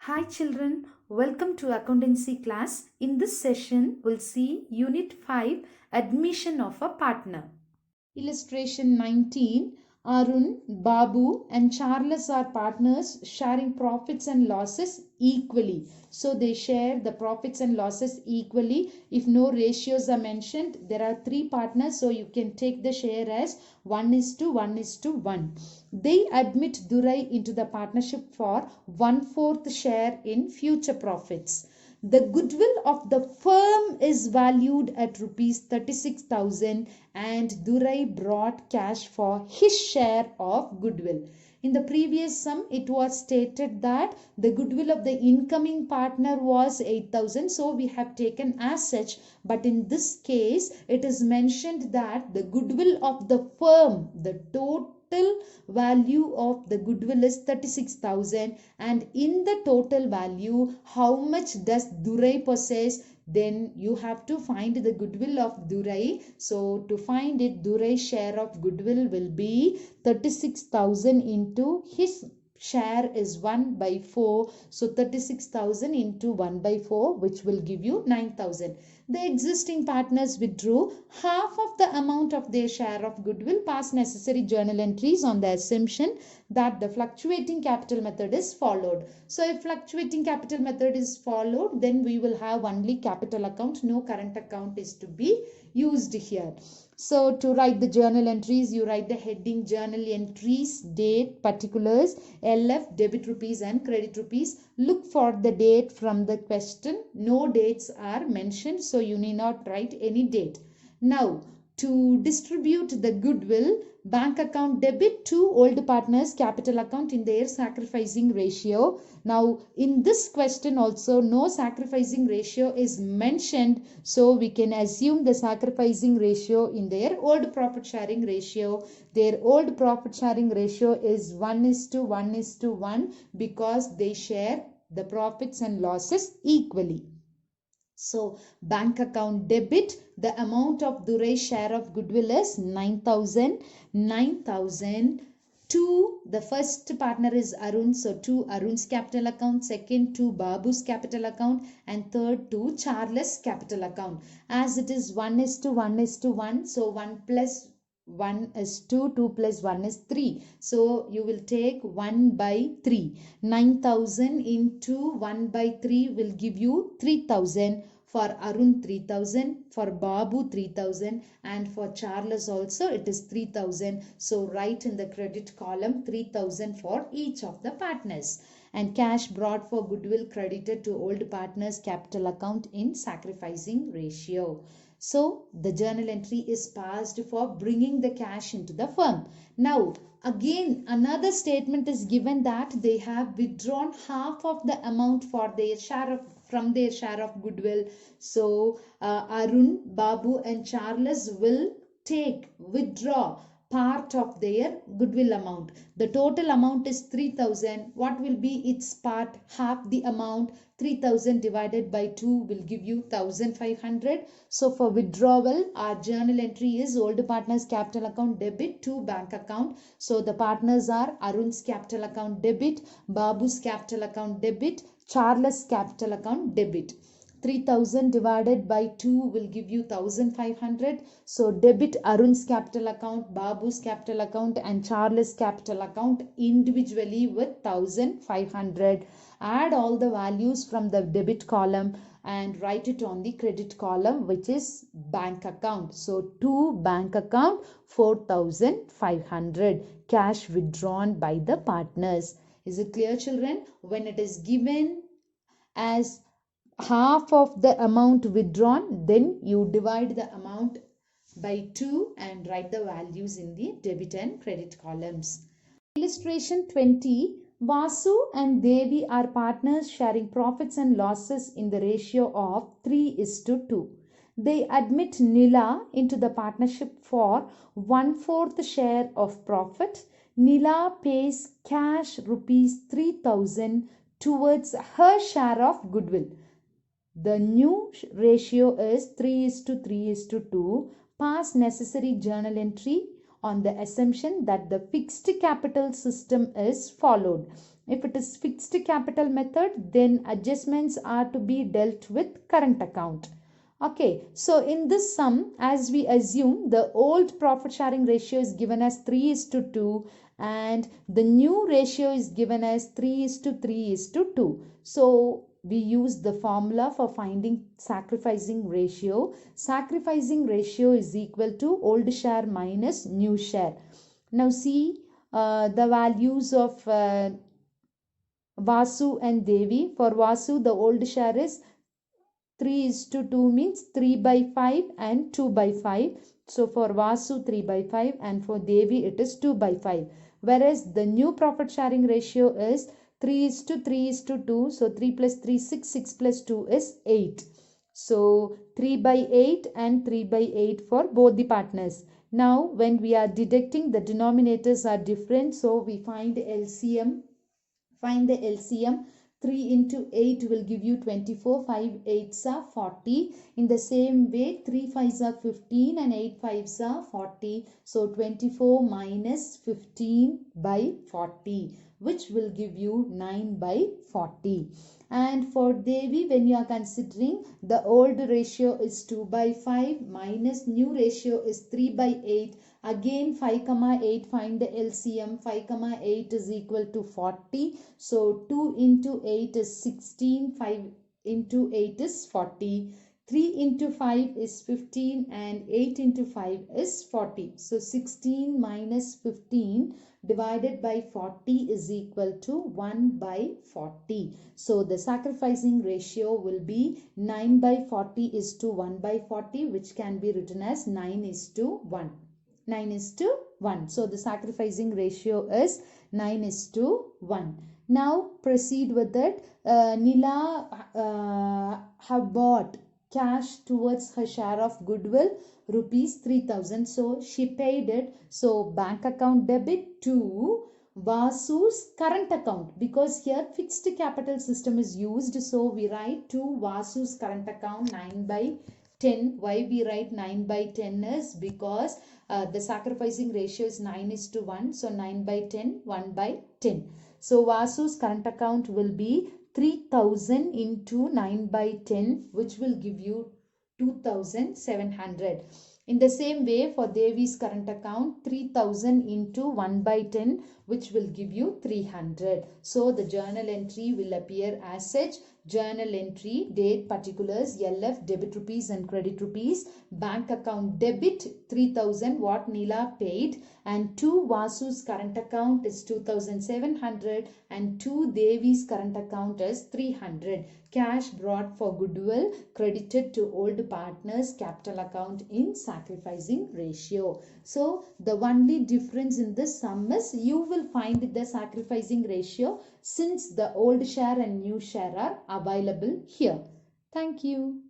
Hi children, welcome to accountancy class. In this session, we'll see Unit 5 Admission of a Partner. Illustration 19. Arun, Babu and Charles are partners sharing profits and losses equally. So they share the profits and losses equally. If no ratios are mentioned, there are three partners. So you can take the share as 1:1:1. They admit Durai into the partnership for 1/4 share in future profits. The goodwill of the firm is valued at rupees 36,000 and Durai brought cash for his share of goodwill. In the previous sum, it was stated that the goodwill of the incoming partner was 8,000. So we have taken as such. But in this case, it is mentioned that the goodwill of the firm, the total value of the goodwill is 36,000, and in the total value how much does Durai possess, then you have to find the goodwill of Durai. So to find it, Durai's share of goodwill will be 36,000 into his share is 1/4. So 36,000 into 1/4, which will give you 9,000. The existing partners withdrew half of the amount of their share of goodwill, pass necessary journal entries on the assumption that the fluctuating capital method is followed. So if fluctuating capital method is followed, then we will have only capital account, no current account is to be used here. So to write the journal entries, you write the heading journal entries, date, particulars, LF, debit rupees and credit rupees. Look for the date from the question. No dates are mentioned, so you need not write any date. Now, to distribute the goodwill, bank account debit to old partners capital account in their sacrificing ratio. Now in this question also no sacrificing ratio is mentioned, so we can assume the sacrificing ratio in their old profit sharing ratio. Their old profit sharing ratio is 1:1:1 because they share the profits and losses equally. So bank account debit, the amount of Durai's share of goodwill is 9,000. 9,000 to the first partner is Arun. So to Arun's capital account, second to Babu's capital account, and third to Charles' capital account. As it is 1:1:1, so 1 plus 1 is 2, 2 plus 1 is 3. So you will take 1/3. 9,000 into 1/3 will give you 3,000. For Arun 3,000, for Babu 3,000, and for Charles also it is 3,000. So write in the credit column 3,000 for each of the partners. And cash brought for goodwill credited to old partners capital account in sacrificing ratio. So the journal entry is passed for bringing the cash into the firm. Now again another statement is given that they have withdrawn half of the amount for their share of from their share of goodwill. So Arun, Babu and Charles will withdraw part of their goodwill amount. The total amount is 3,000. What will be its part? Half the amount. 3,000 divided by 2 will give you 1,500. So for withdrawal, our journal entry is old partners capital account debit to bank account. So the partners are Arun's capital account debit, Babu's capital account debit, Charles' capital account debit. 3,000 divided by 2 will give you 1,500. So debit Arun's capital account, Babu's capital account and Charles' capital account individually with 1,500. Add all the values from the debit column and write it on the credit column, which is bank account. So to bank account 4,500 cash withdrawn by the partners. Is it clear, children? When it is given as half of the amount withdrawn, then you divide the amount by 2 and write the values in the debit and credit columns. Illustration 20. Vasu and Devi are partners sharing profits and losses in the ratio of 3:2. They admit Nila into the partnership for 1/4 share of profit. Nila pays cash rupees 3,000 towards her share of goodwill. The new ratio is 3:3:2. Pass necessary journal entry on the assumption that the fixed capital system is followed. If it is fixed capital method, then adjustments are to be dealt with current account. Okay, so in this sum, as we assume, the old profit sharing ratio is given as 3:2 and the new ratio is given as 3:3:2. So we use the formula for finding sacrificing ratio. Sacrificing ratio is equal to old share minus new share. Now see the values of Vasu and Devi. For Vasu, the old share is 3:2 means 3 by 5 and 2 by 5. So for Vasu 3 by 5 and for Devi it is 2 by 5. Whereas the new profit sharing ratio is 3:3:2. So 3 plus 3 6, 6 plus 2 is 8. So 3 by 8 and 3 by 8 for both the partners. Now when we are deducting, the denominators are different. So we find LCM. Find the LCM. 3 into 8 will give you 24. 5 8s are 40. In the same way, 3 5s are 15 and 8 5s are 40. So 24 minus 15 by 40, which will give you 9 by 40. And for Devi, when you are considering, the old ratio is 2 by 5 minus new ratio is 3 by 8. Again 5 comma 8, find the LCM. 5 comma 8 is equal to 40. So 2 into 8 is 16. 5 into 8 is 40. 3 into 5 is 15 and 8 into 5 is 40. So 16 minus 15 divided by 40 is equal to 1 by 40. So the sacrificing ratio will be 9 by 40 is to 1 by 40, which can be written as 9:1. 9:1. So the sacrificing ratio is 9:1. Now proceed with it. Nila have bought cash towards her share of goodwill rupees 3,000. So she paid it. So bank account debit to Vasu's current account, because here fixed capital system is used. So we write to Vasu's current account 9 by 10. Why we write 9 by 10 is because the sacrificing ratio is 9:1. So 9 by 10, 1 by 10. So Vasu's current account will be 3,000 into 9 by 10, which will give you 2,700. In the same way, for Devi's current account, 3,000 into 1 by 10, which will give you 300. So the journal entry will appear as such. Journal entry, date, particulars, LF, debit rupees and credit rupees. Bank account debit 3,000, what Neela paid, and to Vasu's current account is 2,700 and to Devi's current account is 300. Cash brought for goodwill credited to old partners capital account in sacrificing ratio. So the only difference in this sum is you will find the sacrificing ratio since the old share and new share are available here. Thank you.